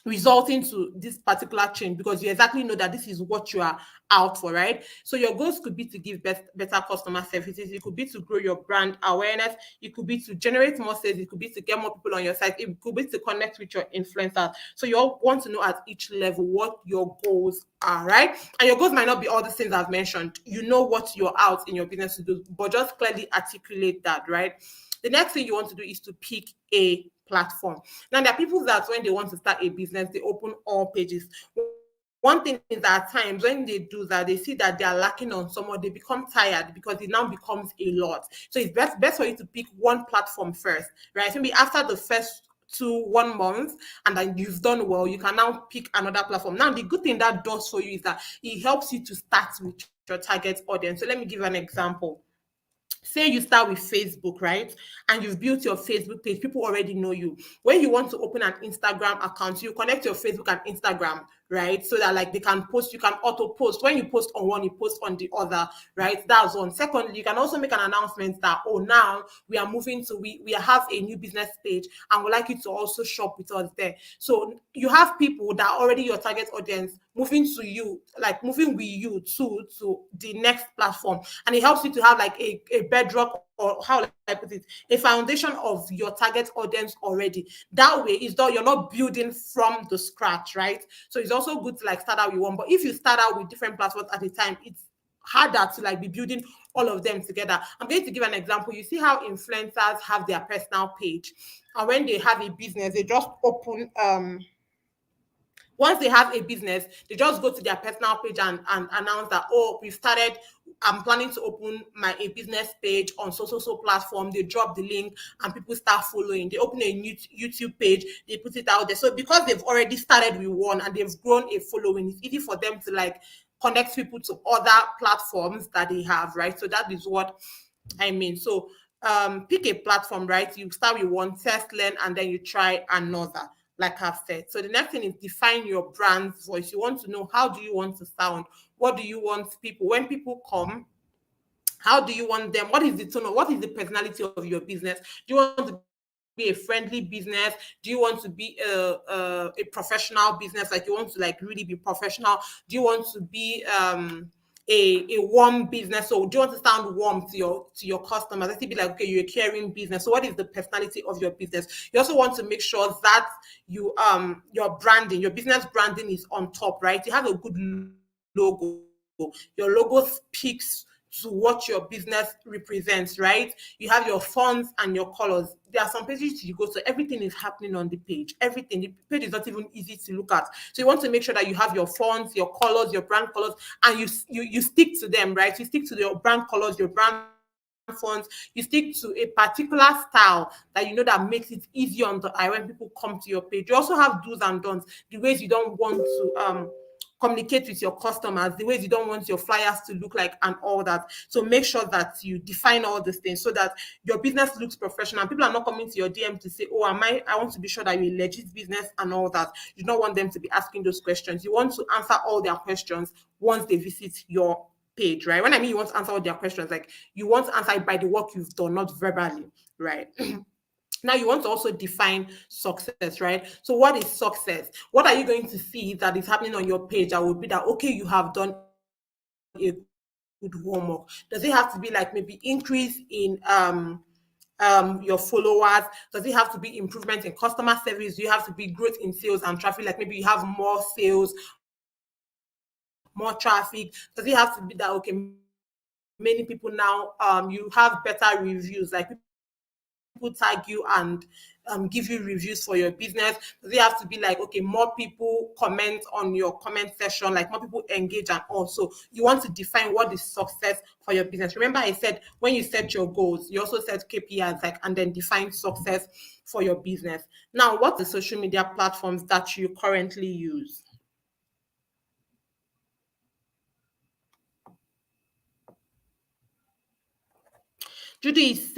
Speaker 2: resulting to this particular change, because you exactly know that this is what you are out for, right? So your goals could be to give better customer services. It could be to grow your brand awareness. It could be to generate more sales. It could be to get more people on your site. It could be to connect with your influencers. So you all want to know at each level what your goals are, right? And your goals might not be all the things I've mentioned. You know what you're out in your business to do, but just clearly articulate that, right? The next thing you want to do is to pick a platform. Now, there are people that when they want to start a business, they open all pages. One thing is that at times when they do that, they see that they are lacking on someone, they become tired because it now becomes a lot. So it's best for you to pick one platform first, right? Maybe after the first 1 month and then you've done well, you can now pick another platform. Now, the good thing that does for you is that it helps you to start with your target audience. So let me give an example. Say you start with Facebook, right? And you've built your Facebook page, people already know you. When you want to open an Instagram account, you connect your Facebook and Instagram, right? So that like they can post, you can auto post. When you post on one, you post on the other, right? That's one. Secondly, you can also make an announcement that, oh, now we are moving to, we have a new business page and we'd like you to also shop with us there. So you have people that are already your target audience moving to you, like moving with you to the next platform. And it helps you to have like a bedrock, or how will I put it, a foundation of your target audience already. That way is that you're not building from the scratch, right? So it's also good to like start out with one. But if you start out with different platforms at a time, it's harder to like be building all of them together. I'm going to give an example. You see how influencers have their personal page, and when they have a business, they just open once they have a business, they just go to their personal page and announce that, oh, we've started, I'm planning to open my a business page on so platform. They drop the link and people start following. They open a new YouTube page, they put it out there. So because they've already started with one and they've grown a following, it's easy for them to like connect people to other platforms that they have, right? So that is what I mean. So pick a platform, right? You start with one, test, learn, and then you try another, like I've said. So the next thing is define your brand's voice. You want to know, how do you want to sound? What do you want people, when people come How do you want them? What is the tone of, what is the personality of your business? Do you want to be a friendly business? Do you want to be a professional business? Like you want to like really be professional? Do you want to be a warm business? So do you want to sound warm to your customers? Let's say be like, okay, you're a caring business. So what is the personality of your business? You also want to make sure that your branding, your business branding is on top, right? You have a good logo. Your logo speaks to what your business represents, right? You have your fonts and your colors. There are some pages you go to, everything is happening on the page. Everything. The page is not even easy to look at. So you want to make sure that you have your fonts, your colors, your brand colors, and you stick to them, right? You stick to your brand colors, your brand fonts. You stick to a particular style that you know that makes it easy on the eye when people come to your page. You also have do's and don'ts, the ways you don't want to communicate with your customers, the ways you don't want your flyers to look like, and all that. So make sure that you define all these things so that your business looks professional. People are not coming to your DM to say, oh, I want to be sure that you're a legit business and all that. You don't want them to be asking those questions. You want to answer all their questions once they visit your page, right? When I mean you want to answer all their questions, like you want to answer it by the work you've done, not verbally, right? Now you want to also define success, right? So what is success? What are you going to see that is happening on your page that will be that, okay, you have done a good homework? Does it have to be like maybe increase in your followers? Does it have to be improvement in customer service? Do you have to be growth in sales and traffic? Like maybe you have more sales, more traffic. Does it have to be that, okay, many people now, you have better reviews, like people tag you and give you reviews for your business? Does it have to be like, okay, more people comment on your comment section, like more people engage and also you want to define what is success for your business. Remember, I said when you set your goals, you also set KPIs, like, and then define success for your business. Now, what are the social media platforms that you currently use? Judy is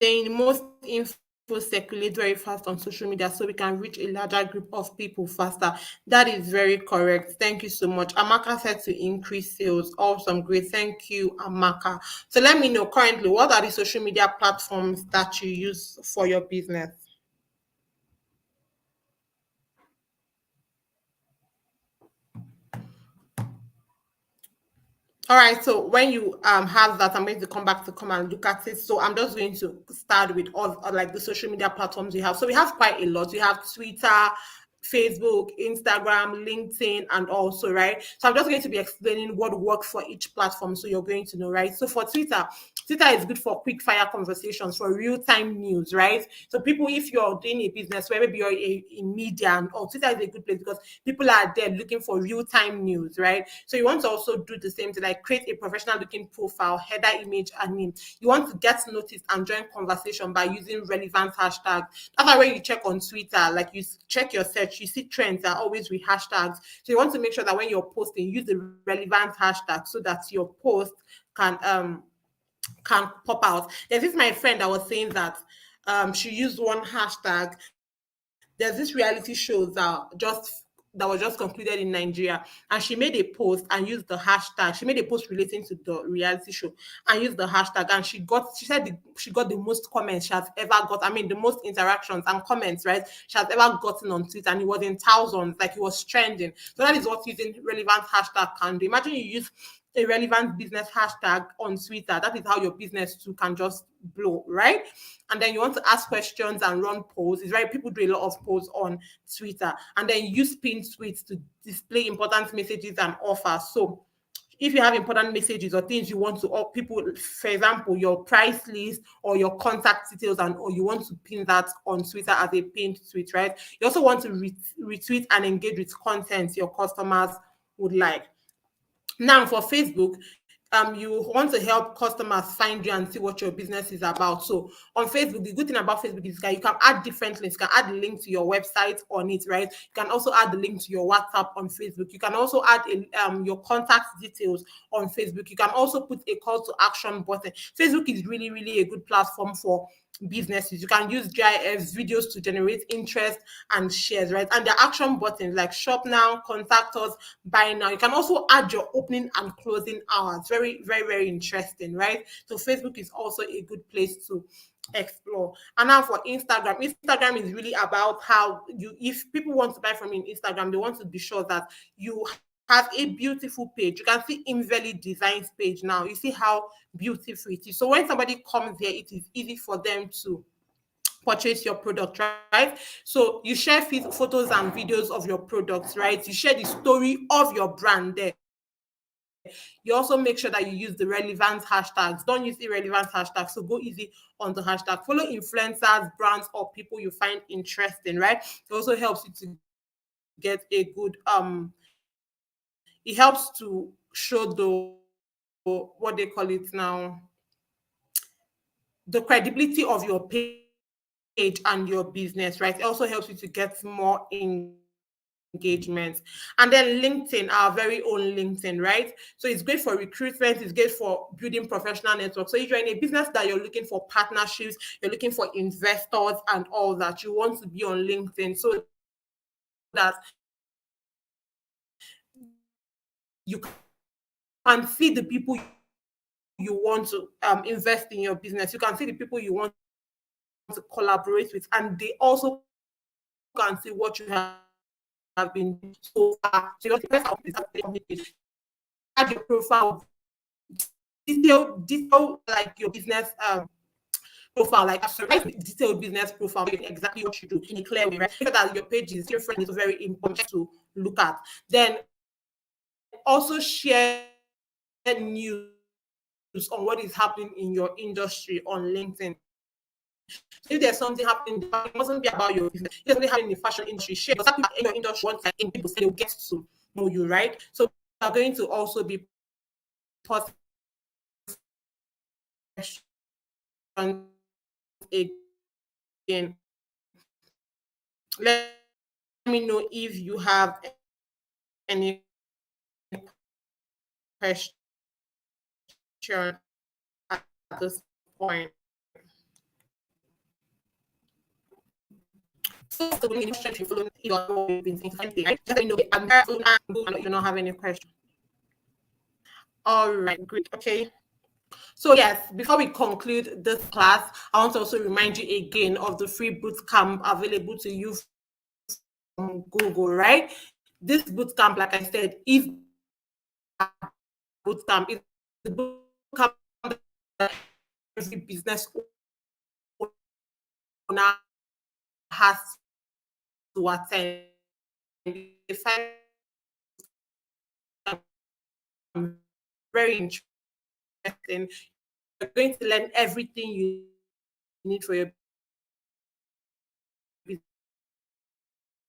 Speaker 2: saying most info circulate very fast on social media so we can reach a larger group of people faster. That is very correct. Thank you so much. Amaka said to increase sales. Awesome, great. Thank you, Amaka. So let me know currently, what are the social media platforms that you use for your business? All right, so when you have that, I'm going to come back to come and look at it. So I'm just going to start with all like the social media platforms we have. So we have quite a lot. We have Twitter, Facebook, Instagram, LinkedIn, and also, right? So I'm just going to be explaining what works for each platform so you're going to know, right? So for Twitter, Twitter is good for quick fire conversations, for real time news, right? So people, if you're doing a business where maybe you're in media, and or Twitter is a good place because people are there looking for real time news, right? So you want to also do the same thing, like create a professional looking profile, header, image, and name. You want to get noticed and join conversation by using relevant hashtags. That's why when you check on Twitter, like you check your search, you see trends are always with hashtags. So you want to make sure that when you're posting, use the relevant hashtag so that your post can um can pop out. There's this my friend that was saying that she used one hashtag. There's this reality show that was just concluded in Nigeria, and she made a post and used the hashtag. She made a post relating to the reality show and used the hashtag, and she said she got the most comments she has ever got. I mean, the most interactions and comments, right? She has ever gotten on Twitter, and it was in thousands, like it was trending. So that is what using relevant hashtag can do. Imagine you use a relevant business hashtag on Twitter. That is how your business too can just blow, right? And then you want to ask questions and run polls. It's right. People do a lot of polls on Twitter, and then use pinned tweets to display important messages and offers. So if you have important messages or things you want to, or people, for example, your price list or your contact details, and or you want to pin that on Twitter as a pinned tweet, right? You also want to retweet and engage with content your customers would like. Now for Facebook, you want to help customers find you and see what your business is about. So on Facebook, the good thing about Facebook is that you can add different links. You can add the link to your website on it, right? You can also add the link to your WhatsApp on Facebook. You can also add your contact details on Facebook. You can also put a call to action button. Facebook is really, really a good platform for businesses. You can use GIFs, videos to generate interest and shares, right? And the action buttons like shop now, contact us, buy now. You can also add your opening and closing hours. Very, very, very interesting, right? So Facebook is also a good place to explore. And now for Instagram, Instagram is really about how you, if people want to buy from you in Instagram, they want to be sure that you have a beautiful page. You can see Invalid Designs page now. You see how beautiful it is. So when somebody comes here, it is easy for them to purchase your product, right? So you share photos and videos of your products, right? You share the story of your brand there. You also make sure that you use the relevant hashtags. Don't use irrelevant hashtags. So go easy on the hashtag. Follow influencers, brands, or people you find interesting, right? It also helps you to get a good it helps to show the what they call it now, the credibility of your page and your business, right? It also helps you to get more engagement. And then LinkedIn, our very own LinkedIn, right? So it's great for recruitment, it's great for building professional networks. So if you're in a business that you're looking for partnerships, you're looking for investors and all that, you want to be on LinkedIn so that you can see the people you want to invest in your business. You can see the people you want to collaborate with, and they also can see what you have been so far. So you also can see what you have been doing. So you can see the person that is at the company page. You can add your profile, detail like your business profile, like a detailed business profile, exactly what you do in a clear way, right? So that your page is different is very important to look at. Then also share news on what is happening in your industry on LinkedIn. So if there's something happening in the fashion industry, share it mustn't be about your business. If there's something happening in the fashion industry, share it. Because that people in your industry want to in people say they'll get to know you, right? So we are going to also be pausing again. Let me know if you have any question at this point. So the question if you follow what we've been saying to find right? Just let me know. I'm there and you don't have any question. All right, great. Okay. So yes, before we conclude this class, I want to also remind you again of the free bootcamp available to you from Google, right? This bootcamp, like I said, is a bootcamp. It's the bootcamp that every business owner has to attend. Very interesting. You're going to learn everything you need for your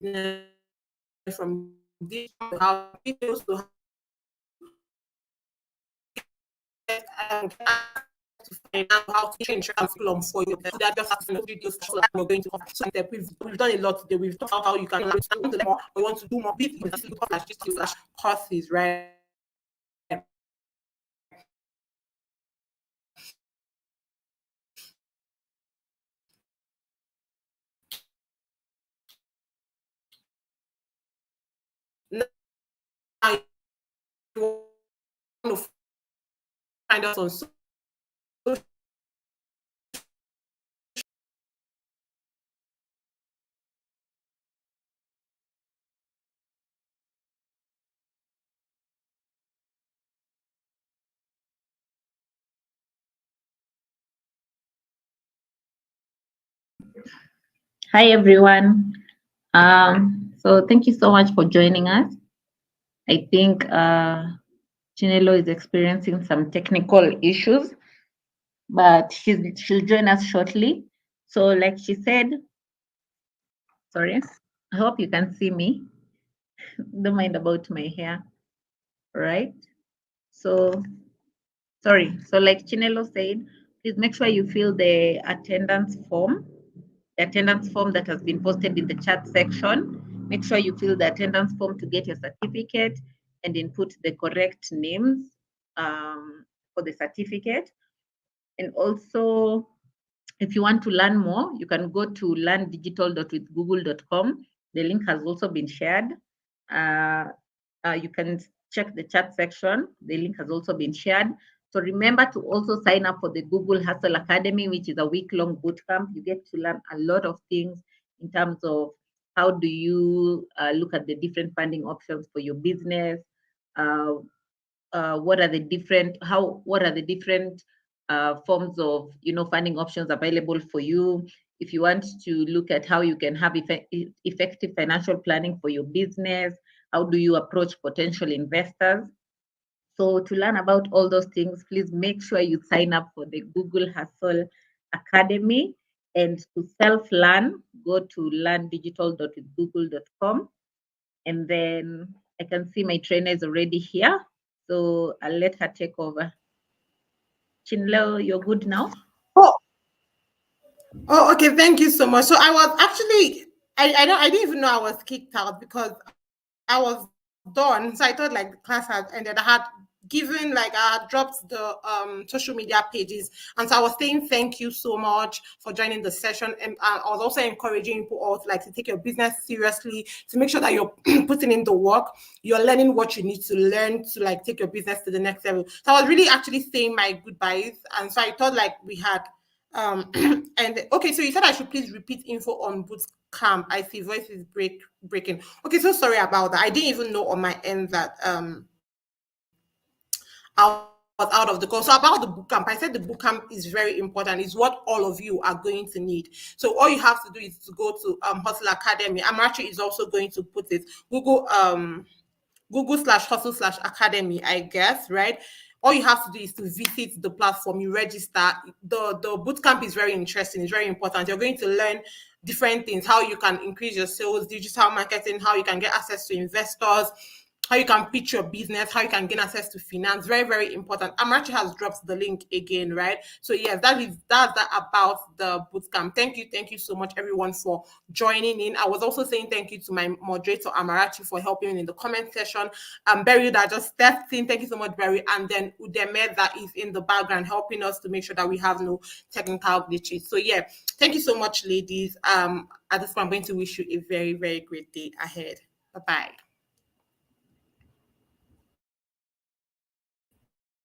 Speaker 2: business, from this to how videos to how to change curriculum for you. So that just has videos so that we're going to offer. So we've done a lot today. We've talked about how you can learn more. We want to do more big courses, right? Now you want to find us on social.
Speaker 1: Hi, everyone. So thank you so much for joining us. I think Chinelo is experiencing some technical issues, but she'll join us shortly. So like she said, sorry, I hope you can see me. Don't mind about my hair, right? So, sorry. So like Chinelo said, please make sure you fill the attendance form that has been posted in the chat section. Make sure you fill the attendance form to get your certificate and input the correct names for the certificate. And also If you want to learn more, you can go to learndigital.withgoogle.com. The link has also been shared. You can check the chat section. The link has also been shared. So remember to also sign up for the Google Hustle Academy, which is a week-long bootcamp. You get to learn a lot of things in terms of how do you look at the different funding options for your business. What are the different forms of funding options available for you. If you want to look at how you can have effective financial planning for your business, how do you approach potential investors. So to learn about all those things, please make sure you sign up for the Google Hustle Academy. And to self-learn, go to learndigital.google.com. And then I can see my trainer is already here. So I'll let her take over. Chinlo, you're good now?
Speaker 2: Oh, oh, okay. Thank you so much. So I was actually, I didn't even know I was kicked out because I was done. So I thought like the class had ended. I had dropped the social media pages, and so I was saying thank you so much for joining the session, and I was also encouraging people all to take your business seriously, to make sure that you're putting in the work, you're learning what you need to learn to take your business to the next level. So I was really actually saying my goodbyes, and so I thought we had and okay, so you said I should please repeat info on boot camp. I see voice is breaking. Okay, so sorry about that. I didn't even know on my end that I was out of the call. So about the bootcamp, I said the bootcamp is very important. It's what all of you are going to need. So all you have to do is to go to Hustle Academy. Amarachi is also going to put it Google/hustle/academy, I guess, right? All you have to do is to visit the platform, you register. The bootcamp is very interesting, it's very important. You're going to learn different things, how you can increase your sales, digital marketing, how you can get access to investors, how you can pitch your business, how you can gain access to finance. Very, very important. Amarachi has dropped the link again, right? So yes, that's that about the bootcamp. Thank you so much, everyone, for joining in. I was also saying thank you to my moderator Amarachi for helping in the comment section. Berry that just stepped in. Thank you so much, Berry. And then Udeme that is in the background helping us to make sure that we have no technical glitches. So yeah, thank you so much, ladies. At this point, I'm going to wish you a very, very great day ahead. Bye-bye.